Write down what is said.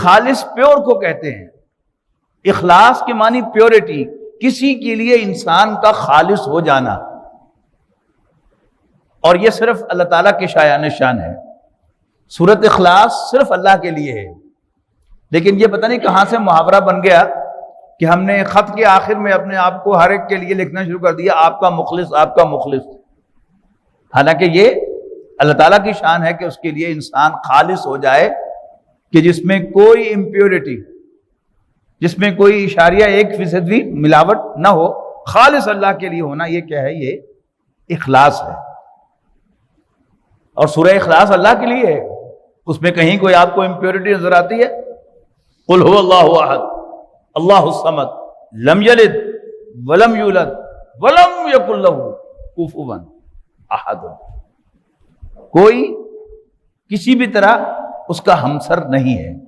खालिस प्योर को कहते हैं। इखलास के मानी प्योरिटी, किसी के लिए इंसान का खालिस हो जाना। और यह सिर्फ अल्लाह ताला के शायान शान है। सूरत इखलास सिर्फ अल्लाह के लिए है। लेकिन ये पता नहीं कहां से मुहावरा बन गया कि हमने खत के आखिर में अपने आप को हर एक के लिए लिखना शुरू कर दिया, आपका मुखलिस, आपका मुखलिस। हालांकि ये अल्लाह ताला की शान है कि उसके लिए इंसान खालिस हो जाए, कि जिसमें कोई इम्प्योरिटी, जिसमें कोई इशारिया 1% भी मिलावट ना हो, खालिस अल्लाह के लिए होना। ये क्या है? ये इखलास है। और सूरह इखलास अल्लाह के लिए है। उसमें कहीं कोई आपको इम्प्योरिटी नजर आती है? कुल हुवल्लाहु अहद अल्लाहुस समद लम यलिद वलम यूलद वलम यकुल लहू कुफुवन अहद। कोई किसी भी तरह उसका हमसर नहीं है।